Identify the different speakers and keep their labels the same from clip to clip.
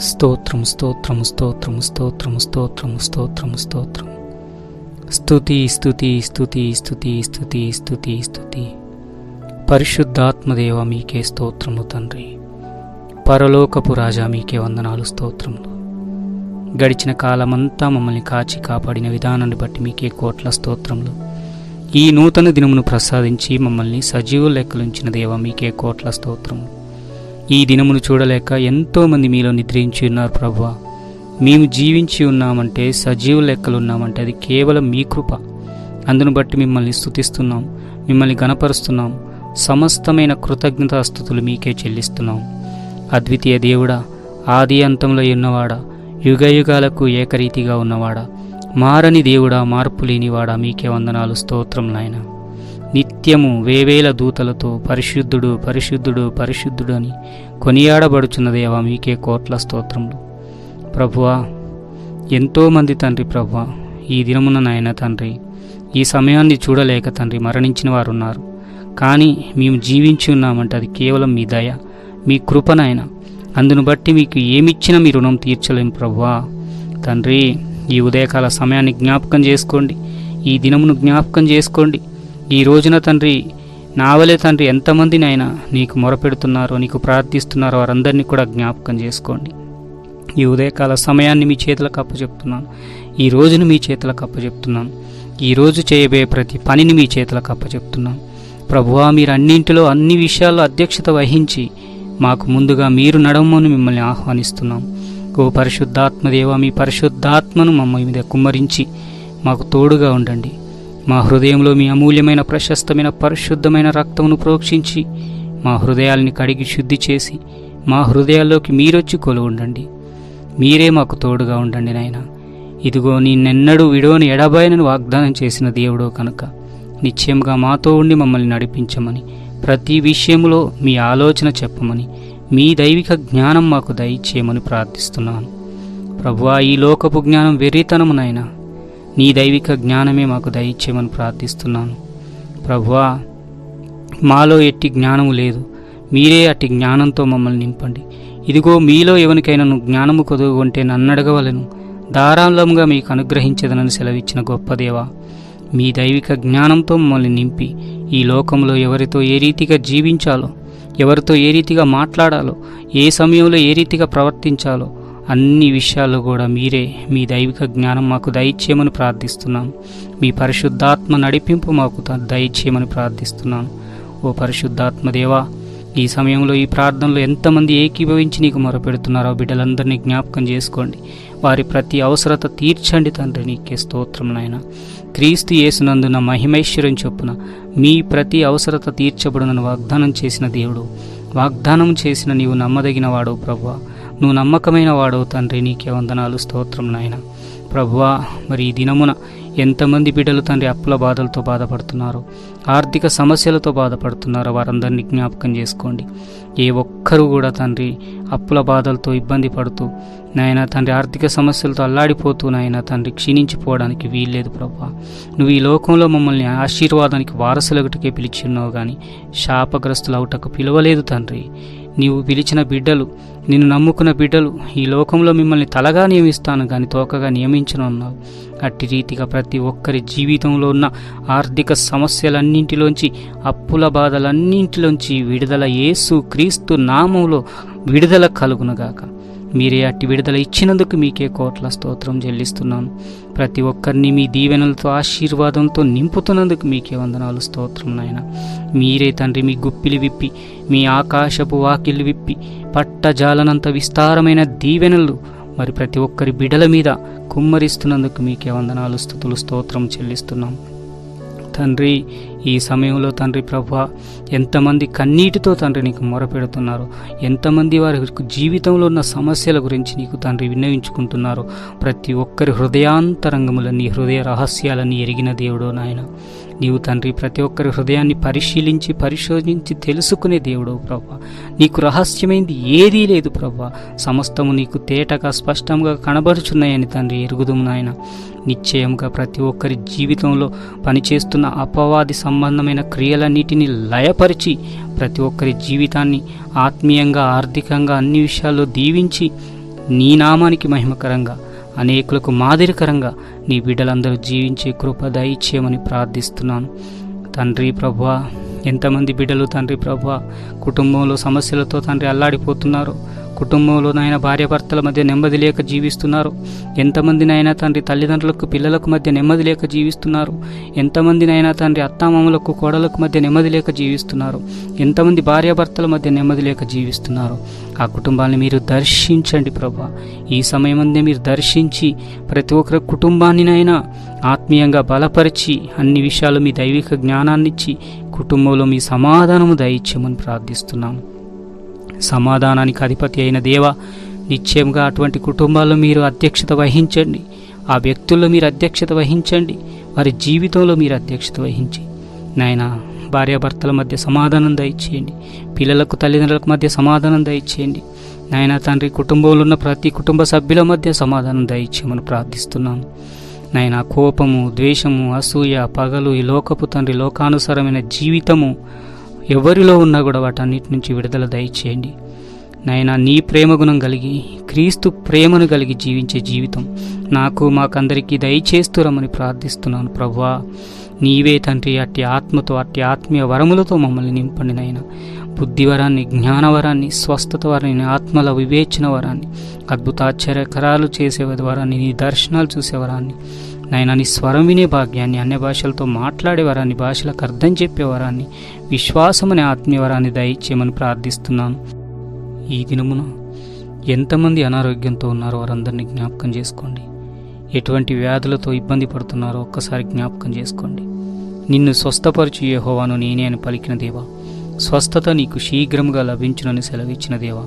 Speaker 1: స్తోత్రము స్తోత్రము స్తోత్రము స్తోత్రము స్తోత్రము స్తోత్రము స్తోత్రం. స్తుతి స్తుతి స్తుతి స్తుతి స్తుతి స్తుతి స్తుతి. పరిశుద్ధాత్మదేవ మీకే స్తోత్రము తండ్రి. పరలోకపు రాజా మీకే వందనాలు స్తోత్రములు. గడిచిన కాలమంతా మమ్మల్ని కాచి కాపాడిన విధానాన్ని బట్టి మీకే కోట్ల స్తోత్రములు. ఈ నూతన దినమును ప్రసాదించి మమ్మల్ని సజీవ లెక్కలుంచిన దేవ మీకే కోట్ల స్తోత్రములు. ఈ దినమును చూడలేక ఎంతోమంది మీలో నిద్రించి ఉన్నారు ప్రభువా. మేము జీవించి ఉన్నామంటే, సజీవ లెక్కలు ఉన్నామంటే అది కేవలం మీ కృప. అందును బట్టి మిమ్మల్ని స్తుతిస్తున్నాం, మిమ్మల్ని గణపరుస్తున్నాం. సమస్తమైన కృతజ్ఞతాస్తుతులు మీకే చెల్లిస్తున్నాం. అద్వితీయ దేవుడా, ఆది అంతంలో ఉన్నవాడా, యుగయుగాలకు ఏకరీతిగా ఉన్నవాడా, మారని దేవుడా, మార్పు లేనివాడా, మీకే వందనాలు స్తోత్రం నాయన. నిత్యము వేవేల దూతలతో పరిశుద్ధుడు పరిశుద్ధుడు పరిశుద్ధుడు అని కొనియాడబడుచున్న దేవా మీకే కోట్ల స్తోత్రములు. ప్రభువా, ఎంతోమంది తండ్రి ప్రభువా, ఈ దినమున నాయన తండ్రి, ఈ సమయాన్ని చూడలేక తండ్రి మరణించిన వారు ఉన్నారు. కానీ మేము జీవించి ఉన్నామంటే అది కేవలం మీ దయ, మీ కృపనాయన. అందును బట్టి మీకు ఏమిచ్చినా మీ రుణం తీర్చలేం ప్రభువా. తండ్రి, ఈ ఉదయకాల సమయాన్ని జ్ఞాపకం చేసుకోండి, ఈ దినమును జ్ఞాపకం చేసుకోండి. ఈ రోజున తండ్రి, నావలే తండ్రి ఎంతమందిని అయినా నీకు మొరపెడుతున్నారో, నీకు ప్రార్థిస్తున్నారో వారందరినీ కూడా జ్ఞాపకం చేసుకోండి. ఈ ఉదయకాల సమయాన్ని మీ చేతులకు అప్పచెప్తున్నాను, ఈ రోజును మీ చేతులకు అప్పచెప్తున్నాను, ఈరోజు చేయబోయే ప్రతి పనిని మీ చేతులకు అప్పచెప్తున్నాను. ప్రభువా, మీరు అన్నింటిలో అన్ని విషయాల్లో అధ్యక్షత వహించి మాకు ముందుగా మీరు నడవమని మిమ్మల్ని ఆహ్వానిస్తున్నాం. ఓ పరిశుద్ధాత్మదేవ, మీ పరిశుద్ధాత్మను మమ్మల్ని మీద కుమ్మరించి మాకు తోడుగా ఉండండి. మా హృదయంలో మీ అమూల్యమైన ప్రశస్తమైన పరిశుద్ధమైన రక్తమును ప్రోక్షించి మా హృదయాల్ని కడిగి శుద్ధి చేసి మా హృదయాల్లోకి మీరొచ్చి కొలువుండండి. మీరే మాకు తోడుగా ఉండండి నాయన. ఇదిగో నిన్నెన్నడూ విడవని ఎడబాయనని వాగ్దానం చేసిన దేవుడో కనుక నిశ్చయంగా మాతో ఉండి మమ్మల్ని నడిపించమని, ప్రతి విషయంలో మీ ఆలోచన చెప్పమని, మీ దైవిక జ్ఞానం మాకు దయచేయమని ప్రార్థిస్తున్నాను. ప్రభువా, ఈ లోకపు జ్ఞానం వెర్రితనమునైనా నీ దైవిక జ్ఞానమే మాకు దయచేయమని ప్రార్థిస్తున్నాను. ప్రభువా, మాలో ఎట్టి జ్ఞానము లేదు, మీరే అట్టి జ్ఞానంతో మమ్మల్ని నింపండి. ఇదిగో మీలో ఎవరికైనా జ్ఞానము కొదువుకుంటే నన్నడగవలను, ధారాళంగా మీకు అనుగ్రహించదనని సెలవిచ్చిన గొప్ప దేవా, మీ దైవిక జ్ఞానంతో మమ్మల్ని నింపి ఈ లోకంలో ఎవరితో ఏ రీతిగా జీవించాలో, ఎవరితో ఏ రీతిగా మాట్లాడాలో, ఏ సమయంలో ఏ రీతిగా ప్రవర్తించాలో అన్ని విషయాల్లో కూడా మీరే మీ దైవిక జ్ఞానం మాకు దయచేయమని ప్రార్థిస్తున్నాను. మీ పరిశుద్ధాత్మ నడిపింపు మాకు దయచేయమని ప్రార్థిస్తున్నాను. ఓ పరిశుద్ధాత్మదేవా, ఈ సమయంలో ఈ ప్రార్థనలో ఎంతమంది ఏకీభవించి నీకు మొరపెడుతున్నారో బిడ్డలందరినీ జ్ఞాపకం చేసుకోండి. వారి ప్రతి అవసరత తీర్చండి తండ్రి. నీకే స్తోత్రం నాయన. క్రీస్తు యేసునందున మహిమైశ్వర్యం చొప్పున మీ ప్రతి అవసరత తీర్చబడునని వాగ్దానం చేసిన దేవుడు, వాగ్దానం చేసిన నీవు నమ్మదగిన వాడవు ప్రభువా. నువ్వు నమ్మకమైన వాడవు తండ్రి. నీకే వందనాలు స్తోత్రం నాయన. ప్రభువా, మరి ఈ దినమున ఎంతమంది బిడ్డలు తండ్రి అప్పుల బాధలతో బాధపడుతున్నారో, ఆర్థిక సమస్యలతో బాధపడుతున్నారో వారందరినీ జ్ఞాపకం చేసుకోండి. ఏ ఒక్కరూ కూడా తండ్రి అప్పుల బాధలతో ఇబ్బంది పడుతూ నాయన తండ్రి ఆర్థిక సమస్యలతో అల్లాడిపోతూ నాయన తండ్రి క్షీణించిపోవడానికి వీల్లేదు ప్రభువా. నువ్వు ఈ లోకంలో మమ్మల్ని ఆశీర్వాదానికి వారసులగుటకే పిలిచి ఉన్నావు కానీ శాపగ్రస్తులు అవుటకు పిలవలేదు తండ్రి. నీవు పిలిచిన బిడ్డలు, నిన్ను నమ్ముకున్న బిడ్డలు ఈ లోకంలో మిమ్మల్ని తలగా నియమిస్తాను కానీ తోకగా నియమించనున్నావు. అట్టి రీతిగా ప్రతి ఒక్కరి జీవితంలో ఉన్న ఆర్థిక సమస్యలన్నింటిలోంచి, అప్పుల బాధలన్నింటిలోంచి విడుదల యేసు క్రీస్తు నామంలో విడుదల కలుగునుగాక. మీరే అట్టి విడుదల ఇచ్చినందుకు మీకే కోట్ల స్తోత్రం చెల్లిస్తున్నాను. ప్రతి ఒక్కరిని మీ దీవెనలతో ఆశీర్వాదంతో నింపుతున్నందుకు మీకే వందనాలు స్తోత్రం నాయన. మీరే తండ్రి మీ గుప్పిలి విప్పి, మీ ఆకాశపు వాకిళ్ళు విప్పి పట్టజాలనంత విస్తారమైన దీవెనలు మరి ప్రతి ఒక్కరి బిడల మీద కుమ్మరిస్తున్నందుకు మీకే వందనాలు స్తుతులు స్తోత్రం చెల్లిస్తున్నాం తండ్రి. ఈ సమయంలో తండ్రి ప్రభువా, ఎంతమంది కన్నీటితో తండ్రి నీకు మొరపెడుతున్నారో, ఎంతమంది వారి జీవితంలో ఉన్న సమస్యల గురించి నీకు తండ్రి విన్నవించుకుంటున్నారో, ప్రతి ఒక్కరి హృదయాంతరంగములన్నీ, హృదయ రహస్యాలన్నీ ఎరిగిన దేవుడో నాయన. నీవు తండ్రి ప్రతి ఒక్కరి హృదయాన్ని పరిశీలించి పరిశోధించి తెలుసుకునే దేవుడు ప్రభువా. నీకు రహస్యమైంది ఏదీ లేదు ప్రభువా. సమస్తము నీకు తేటగా స్పష్టంగా కనబడుచున్నాయని తండ్రి ఎరుగుదుము నాయన. నిశ్చయంగా ప్రతి ఒక్కరి జీవితంలో పనిచేస్తున్న అపవాది సంబంధమైన క్రియలన్నిటిని లయపరిచి ప్రతి ఒక్కరి జీవితాన్ని ఆత్మీయంగా, ఆర్థికంగా అన్ని విషయాల్లో దీవించి నీ నామానికి మహిమకరంగా, అనేకులకు మాదిరికరంగా నీ బిడ్డలందరూ జీవించే కృప దయచేయమని ప్రార్థిస్తున్నాను తండ్రి. ప్రభువా, ఎంతమంది బిడ్డలు తండ్రి ప్రభువా కుటుంబంలో సమస్యలతో తండ్రి అల్లాడిపోతున్నారు. కుటుంబంలో నాయన భార్యాభర్తల మధ్య నెమ్మది లేక జీవిస్తున్నారు. ఎంతమందినైనా తండ్రి తల్లిదండ్రులకు పిల్లలకు మధ్య నెమ్మది లేక జీవిస్తున్నారు. ఎంతమందినైనా తండ్రి అత్తామామలకు కోడలకు మధ్య నెమ్మది లేక జీవిస్తున్నారు. ఎంతమంది భార్యాభర్తల మధ్య నెమ్మది లేక జీవిస్తున్నారు. ఆ కుటుంబాన్ని మీరు దర్శించండి ప్రభువా. ఈ సమయమందే మీరు దర్శించి ప్రతి ఒక్కరి కుటుంబాన్నినైనా ఆత్మీయంగా బలపరిచి అన్ని విషయాలు మీ దైవిక జ్ఞానాన్నిచ్చి కుటుంబంలో మీ సమాధానము దయచేయమని ప్రార్థిస్తున్నాను. సమాధానానికి అధిపతి అయిన దేవా, నిశ్చయంగా అటువంటి కుటుంబాల్లో మీరు అధ్యక్షత వహించండి. ఆ వ్యక్తుల్లో మీరు అధ్యక్షత వహించండి. వారి జీవితంలో మీరు అధ్యక్షత వహించి నాయన భార్యాభర్తల మధ్య సమాధానం దయచేయండి. పిల్లలకు తల్లిదండ్రులకు మధ్య సమాధానం దయచేయండి. నాయన తండ్రి కుటుంబంలో ఉన్న ప్రతి కుటుంబ సభ్యుల మధ్య సమాధానం దయచేయమని ప్రార్థిస్తున్నాను. నాయన కోపము, ద్వేషము, అసూయ, పగలు, ఈ లోకపు తండ్రి లోకానుసారమైన జీవితము ఎవరిలో ఉన్నా కూడా వాటన్నిటి నుంచి విడుదల దయచేయండి. నాయన నీ ప్రేమ గుణం కలిగి, క్రీస్తు ప్రేమను కలిగి జీవించే జీవితం నాకు మాకందరికీ దయచేస్తూ రమ్మని ప్రార్థిస్తున్నాను ప్రభువా. నీవే తండ్రి అట్టి ఆత్మతో, అట్టి ఆత్మీయ వరములతో మమ్మల్ని నింపండి నాయన. బుద్ధివరాన్ని, జ్ఞానవరాన్ని, స్వస్థత వరాన్ని, ఆత్మల వివేచన వరాన్ని, అద్భుతాశ్చర్యకరాలు చేసే వరాన్ని, నీ దర్శనాలు చూసే వరాన్ని నాయన, నీ స్వరం వినే భాగ్యాన్ని, అన్య భాషలతో మాట్లాడే వరాన్ని, భాషలకు అర్థం చెప్పే వరాన్ని, విశ్వాసమనే ఆత్మీయ వరాన్ని దయచేయమని ప్రార్థిస్తున్నాను. ఈ దినమున ఎంతమంది అనారోగ్యంతో ఉన్నారో వారందరినీ జ్ఞాపకం చేసుకోండి. ఎటువంటి వ్యాధులతో ఇబ్బంది పడుతున్నారో ఒక్కసారి జ్ఞాపకం చేసుకోండి. నిన్ను స్వస్థపరచు యెహోవాను నేనే అని పలికిన దేవా, స్వస్థత నీకు శీఘ్రముగా లభించునని సెలవిచ్చిన దేవా,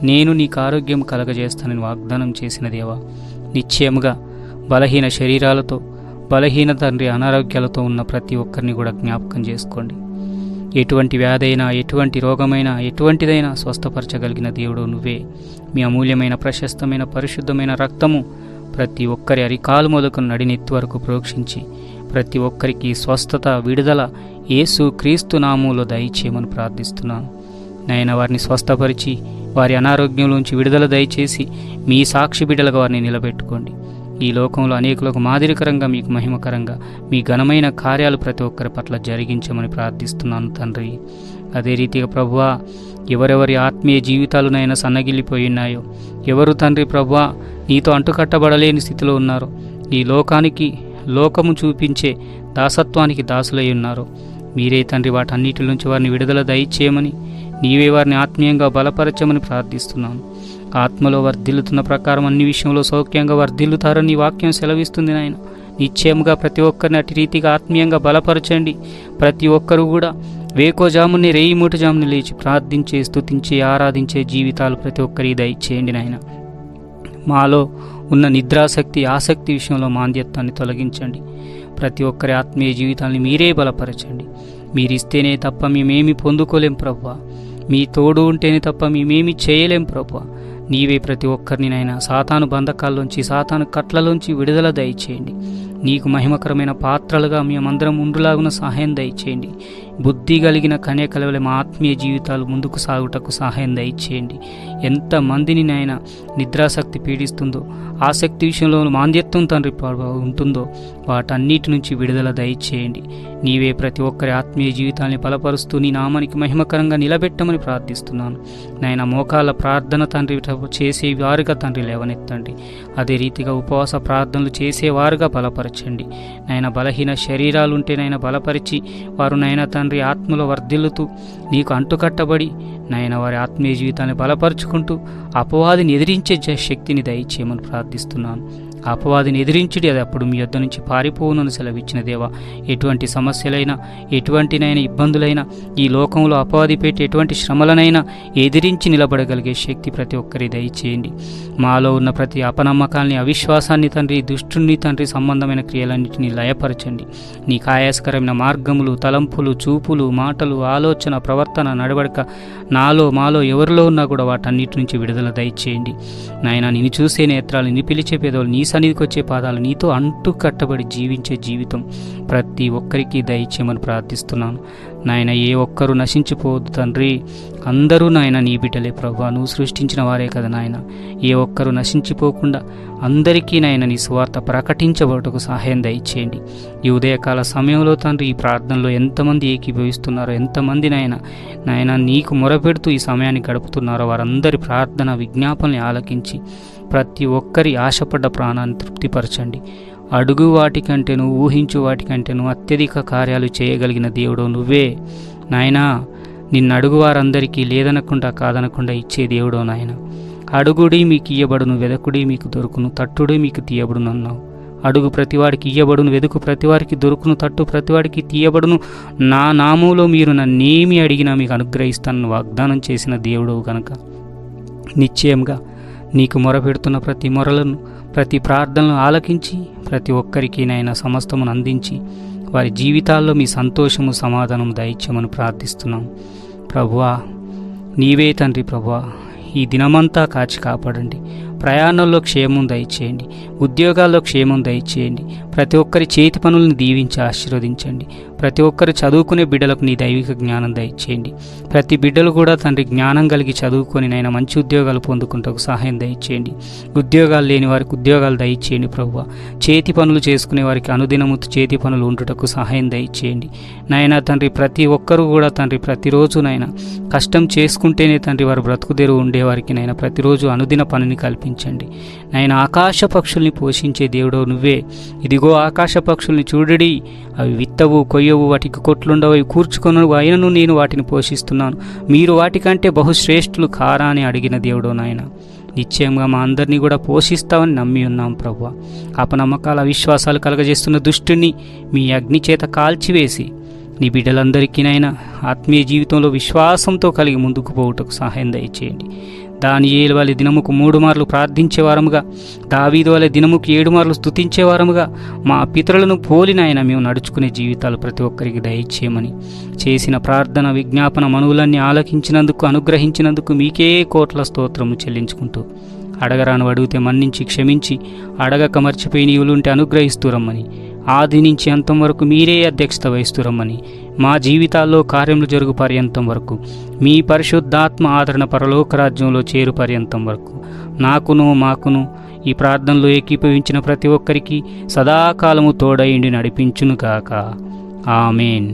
Speaker 1: నేను నీకు ఆరోగ్యం కలగజేస్తానని వాగ్దానం చేసిన దేవా, నిశ్చయముగా బలహీన శరీరాలతో, బలహీన తండ్రి అనారోగ్యాలతో ఉన్న ప్రతి ఒక్కరిని కూడా జ్ఞాపకం చేసుకోండి. ఎటువంటి వ్యాధైనా, ఎటువంటి రోగమైనా, ఎటువంటిదైనా స్వస్థపరచగలిగిన దేవుడు నువ్వే. మీ అమూల్యమైన, ప్రశస్తమైన, పరిశుద్ధమైన రక్తము ప్రతి ఒక్కరి అరికాలు మొదలుకొని నడినెత్తి వరకు ప్రోక్షించి ప్రతి ఒక్కరికి స్వస్థత, విడుదల యేసు క్రీస్తు నామములో దయచేయమని ప్రార్థిస్తున్నాను. నాయన వారిని స్వస్థపరిచి వారి అనారోగ్యంలోంచి విడుదల దయచేసి మీ సాక్షి బిడ్డలుగా వారిని నిలబెట్టుకోండి. ఈ లోకంలో అనేకులకు మాదిరికరంగా, మీకు మహిమకరంగా మీ ఘనమైన కార్యాలు ప్రతి ఒక్కరి పట్ల జరిగించమని ప్రార్థిస్తున్నాను తండ్రి. అదే రీతిగా ప్రభువా, ఎవరెవరి ఆత్మీయ జీవితాలునైనా సన్నగిల్లిపోయి ఉన్నాయో, ఎవరు తండ్రి ప్రభువా నీతో అంటుకట్టబడలేని స్థితిలో ఉన్నారో, ఈ లోకము చూపించే దాసత్వానికి దాసులై ఉన్నారో, మీరే తండ్రి వాటన్నిటి నుంచి వారిని విడుదల దయచేయమని, నీవే వారిని ఆత్మీయంగా బలపరచమని ప్రార్థిస్తున్నాను. ఆత్మలో వర్ధిల్లుతున్న ప్రకారం అన్ని విషయంలో సౌఖ్యంగా వర్ధిల్లుతారని వాక్యం సెలవిస్తుంది నాయన. నిశ్చయముగా ప్రతి ఒక్కరిని అటు రీతిగా ఆత్మీయంగా బలపరచండి. ప్రతి ఒక్కరు కూడా వేకోజాముని, రేయిమూట జాముని లేచి ప్రార్థించే, స్తుతించే, ఆరాధించే జీవితాలు ప్రతి ఒక్కరికి దయచేయండి నాయన. మాలో ఉన్న నిద్రాశక్తి, ఆసక్తి విషయంలో మాంద్యత్వాన్ని తొలగించండి. ప్రతి ఒక్కరి ఆత్మీయ జీవితాన్ని మీరే బలపరచండి. మీరిస్తేనే తప్ప మేమేమి పొందుకోలేం ప్రభువా. మీ తోడు ఉంటేనే తప్ప మేమేమి చేయలేం ప్రభువా. నీవే ప్రతి ఒక్కరిని నాయన సాతాను బంధకాల్లోంచి, సాతాను కట్లలోంచి విడుదల దయచేయండి. నీకు మహిమకరమైన పాత్రలుగా మేమందరం ఉండులాగున సహాయం దయచేయండి. బుద్ధి కలిగిన కన్యకలవలె మా ఆత్మీయ జీవితాలు ముందుకు సాగుటకు సహాయం దయచేయండి. ఎంతమందిని నాయన నిద్రాశక్తి పీడిస్తుందో, ఆసక్తి విషయంలో మాంద్యత్వం తండ్రి ఉంటుందో వాటన్నిటి నుంచి విడుదల దయచేయండి. నీవే ప్రతి ఒక్కరి ఆత్మీయ జీవితాన్ని బలపరుస్తూ నీ నామానికి మహిమకరంగా నిలబెట్టమని ప్రార్థిస్తున్నాను నాయన. మోకాళ్ళ ప్రార్థన తండ్రి చేసేవారుగా తండ్రి లేవనెత్తండి. అదే రీతిగా ఉపవాస ప్రార్థనలు చేసేవారుగా బలపరచండి నాయన. బలహీన శరీరాలుంటే నాయన బలపరిచి వారు నాయన తండ్రి ఆత్మలో వర్ధిల్లుతూ నీకు అంటుకట్టబడి నాయన వారి ఆత్మీయ జీవితాన్ని బలపరుచుకుంటూ అపవాదిని ఎదిరించే శక్తిని దయచేయమని ప్రార్థిస్తున్నాను. అపవాదిని ఎదిరించుడి, అది అప్పుడు మీ యొద్ద నుంచి పారిపోవునని సెలవిచ్చిన దేవా. ఎటువంటి సమస్యలైనా, ఎటువంటినైనా ఇబ్బందులైనా, ఈ లోకంలో అపవాది పెట్టి ఎటువంటి శ్రమలనైనా ఎదిరించి నిలబడగలిగే శక్తి ప్రతి ఒక్కరి దయచేయండి. మాలో ఉన్న ప్రతి అపనమ్మకాల్ని, అవిశ్వాసాన్ని తండ్రి, దుష్టుని తండ్రి సంబంధమైన క్రియలన్నింటినీ లయపరచండి. నీకు ఆయాస్కరమైన మార్గములు, తలంపులు, చూపులు, మాటలు, ఆలోచన, ప్రవర్తన, నడవడిక మాలో ఎవరిలో ఉన్నా కూడా వాటన్నిటి నుంచి విడుదల దయచేయండి నాయన. నిన్ను చూసే నేత్రాలు, నిన్ను పిలిచే పేదలు, నీ సన్నిధికి వచ్చే పాదాలు, నీతో అంటు కట్టబడి జీవించే జీవితం ప్రతి ఒక్కరికి దయచేయమని ప్రార్థిస్తున్నాను నాయన ఏ ఒక్కరూ నశించిపోవద్దు తండ్రి, అందరూ నాయన నీ బిడ్డలే ప్రభువా, నువ్వు సృష్టించిన వారే కదా నాయన. ఏ ఒక్కరూ నశించిపోకుండా అందరికీ నాయన నీ సువార్త ప్రకటించబడుటకు సహాయం దయచేయండి. ఈ ఉదయకాల సమయంలో తండ్రి ఈ ప్రార్థనలో ఎంతమంది ఏకీభవిస్తున్నారో, ఎంతమంది నాయన నీకు మొరపెడుతూ ఈ సమయాన్ని గడుపుతున్నారో వారందరి ప్రార్థన విజ్ఞాపనని ఆలకించి ప్రతి ఒక్కరి ఆశపడ్డ ప్రాణాన్ని తృప్తిపరచండి. అడుగు వాటికంటేను ఊహించు వాటికంటేను అత్యధిక కార్యాలు చేయగలిగిన దేవుడు నువ్వే నాయనా. నిన్ను అడుగు వారందరికీ లేదనకుండా కాదనకుండా ఇచ్చే దేవుడో నాయన. అడుగుడి మీకు ఇయ్యబడును, వెదకుడి మీకు దొరుకును, తట్టుడి మీకు తీయబడును అన్నావు. అడుగు ప్రతివాడికి ఇయ్యబడును, వెదుకు ప్రతివాడికి దొరుకును, తట్టు ప్రతివాడికి తీయబడును, నా నామంలో మీరు నన్నేమి అడిగినా మీకు అనుగ్రహిస్తానని వాగ్దానం చేసిన దేవుడు కనుక నిశ్చయంగా నీకు మొరపెడుతున్న ప్రతి మొరలను, ప్రతి ప్రార్థనలను ఆలకించి ప్రతి ఒక్కరికి నాయన సమస్తమును అందించి వారి జీవితాల్లో మీ సంతోషము సమాధానం దయచేయమని ప్రార్థిస్తున్నాం. ప్రభువా నీవే తండ్రి, ప్రభువా ఈ దినమంతా కాచి కాపాడండి. ప్రయాణంలో క్షేమం దయచేయండి, ఉద్యోగాల్లో క్షేమం దయచేయండి. ప్రతి ఒక్కరి చేతి పనులను దీవించి ఆశీర్వదించండి. ప్రతి ఒక్కరు చదువుకునే బిడ్డలకు నీ దైవిక జ్ఞానం దయచేయండి. ప్రతి బిడ్డలు కూడా తండ్రి జ్ఞానం కలిగి చదువుకొని నైనా మంచి ఉద్యోగాలు పొందుకుంటకు సహాయం దయచేయండి. ఉద్యోగాలు లేని వారికి ఉద్యోగాలు దయచేయండి ప్రభువా. చేతి పనులు చేసుకునే వారికి అనుదినము చేతి పనులు ఉండుటకు సహాయం దయచేయండి నాయనా తండ్రి. ప్రతి ఒక్కరూ కూడా తండ్రి ప్రతిరోజు నైనా కష్టం చేసుకుంటేనే తండ్రి వారు బ్రతుకుదెరువు ఉండేవారికి నైనా ప్రతిరోజు అనుదిన పనిని కల్పించండి నాయన. ఆకాశ పక్షుల్ని పోషించే దేవుడో నువ్వే. ఇదిగో ఆకాశ పక్షుల్ని చూడడి, అవి విత్తవు కొయ్యవు, వాటికి కొట్లుండవు, అవి కూర్చుకొనవు, అయినను నేను వాటిని పోషిస్తున్నాను, మీరు వాటికంటే బహుశ్రేష్ఠులు కారా అని అడిగిన దేవుడో నాయన. నిశ్చయంగా మా అందరినీ కూడా పోషిస్తామని నమ్మి ఉన్నాం ప్రభువా. అపనమ్మకాల విశ్వాసాలు కలగజేస్తున్న దుష్టుని మీ అగ్ని చేత కాల్చివేసి నీ బిడ్డలందరికీనైనా ఆత్మీయ జీవితంలో విశ్వాసంతో కలిగి ముందుకు పోవుటకు సహాయం దయచేయండి. దానియేలు వలె దినముకు 3 మార్లు ప్రార్థించేవారముగా, దావీదు వలె దినముకు 7 మార్లు స్తుతించేవారముగా మా పితరులను పోలినైనా మేము నడుచుకునే జీవితాలు ప్రతి ఒక్కరికి దయచేయమని, చేసిన ప్రార్థన విజ్ఞాపన మనువులన్నీ ఆలకించినందుకు అనుగ్రహించినందుకు మీకే కోట్ల స్తోత్రము చెల్లించుకుంటూ, అడగరాను అడిగితే మన్నించి క్షమించి, అడగక మర్చిపోయి నీవులుంటే అనుగ్రహిస్తూ రమ్మని, ఆది నుంచి అంతం వరకు మీరే అధ్యక్షత వహిస్తూ రమ్మని, మా జీవితాల్లో కార్యములు జరుగు పర్యంతం వరకు, మీ పరిశుద్ధాత్మ ఆదరణ పరలోక రాజ్యంలో చేరు పర్యంతం వరకు నాకును మాకును ఈ ప్రార్థనలో ఏకీభవించిన ప్రతి ఒక్కరికి సదాకాలము తోడైండి నడిపించునుగాక. ఆమేన్.